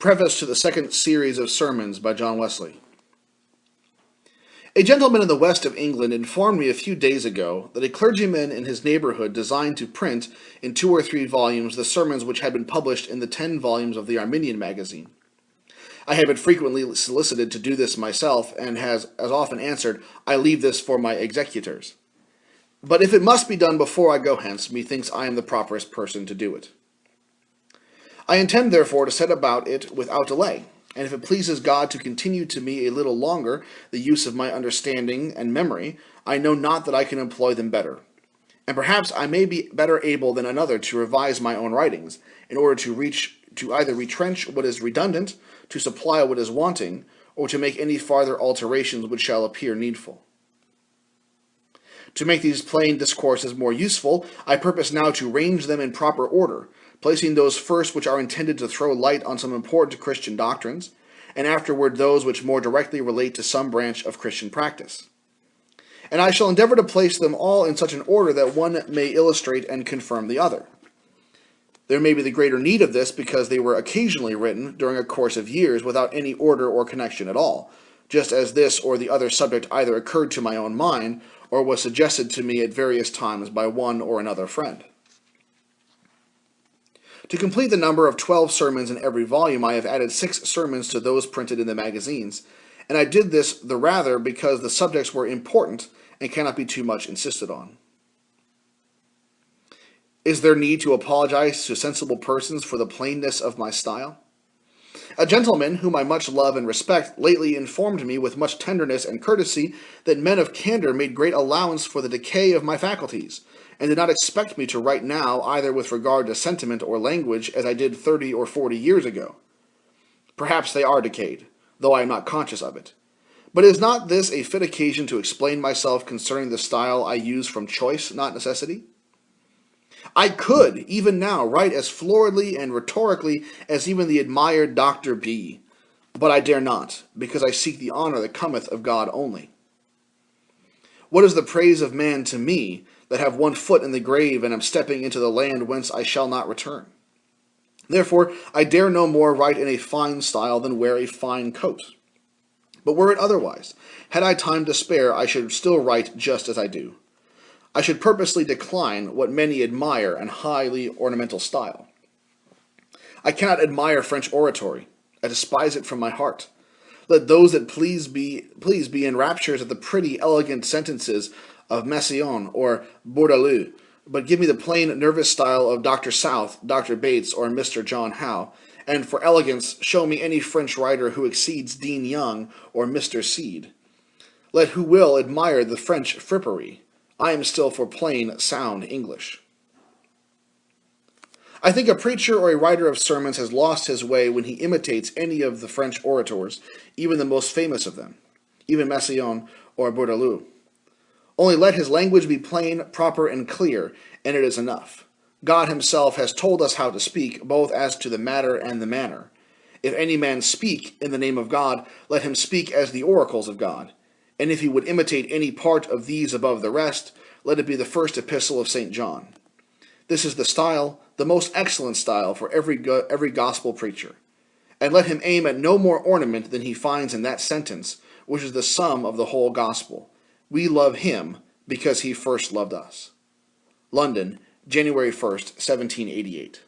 Preface to the second series of sermons by John Wesley. A gentleman in the west of England informed me a few days ago that a clergyman in his neighborhood designed to print in 2 or 3 volumes the sermons which had been published in the 10 volumes of the Arminian magazine. I have been frequently solicited to do this myself, and has as often answered, "I leave this for my executors." But if it must be done before I go hence, methinks I am the properest person to do it. I intend therefore to set about it without delay, and if it pleases God to continue to me a little longer the use of my understanding and memory, I know not that I can employ them better. And perhaps I may be better able than another to revise my own writings, in order to either retrench what is redundant, to supply what is wanting, or to make any farther alterations which shall appear needful. To make these plain discourses more useful, I purpose now to range them in proper order, placing those first which are intended to throw light on some important Christian doctrines, and afterward those which more directly relate to some branch of Christian practice. And I shall endeavor to place them all in such an order that one may illustrate and confirm the other. There may be the greater need of this because they were occasionally written during a course of years without any order or connection at all, just as this or the other subject either occurred to my own mind or was suggested to me at various times by one or another friend. To complete the number of 12 sermons in every volume, I have added 6 sermons to those printed in the magazines, and I did this the rather because the subjects were important and cannot be too much insisted on. Is there need to apologize to sensible persons for the plainness of my style? A gentleman, whom I much love and respect, lately informed me with much tenderness and courtesy that men of candor made great allowance for the decay of my faculties, and did not expect me to write now either with regard to sentiment or language as I did 30 or 40 years ago. Perhaps they are decayed, though I am not conscious of it. But is not this a fit occasion to explain myself concerning the style I use from choice, not necessity? I could, even now, write as floridly and rhetorically as even the admired Dr. B., but I dare not, because I seek the honor that cometh of God only. What is the praise of man to me, that have one foot in the grave and am stepping into the land whence I shall not return? Therefore, I dare no more write in a fine style than wear a fine coat. But were it otherwise, had I time to spare, I should still write just as I do. I should purposely decline what many admire an highly ornamental style. I cannot admire French oratory. I despise it from my heart. Let those that please be in raptures at the pretty, elegant sentences of Massillon or Bourdaloue, but give me the plain, nervous style of Dr. South, Dr. Bates, or Mr. John Howe, and for elegance show me any French writer who exceeds Dean Young or Mr. Seed. Let who will admire the French frippery. I am still for plain, sound English. I think a preacher or a writer of sermons has lost his way when he imitates any of the French orators, even the most famous of them, even Massillon or Bourdaloue. Only let his language be plain, proper, and clear, and it is enough. God himself has told us how to speak, both as to the matter and the manner. If any man speak in the name of God, let him speak as the oracles of God. And if he would imitate any part of these above the rest, let it be the first epistle of St. John. This is the style, the most excellent style for every gospel preacher. And let him aim at no more ornament than he finds in that sentence, which is the sum of the whole gospel. We love him because he first loved us. London, January 1st, 1788.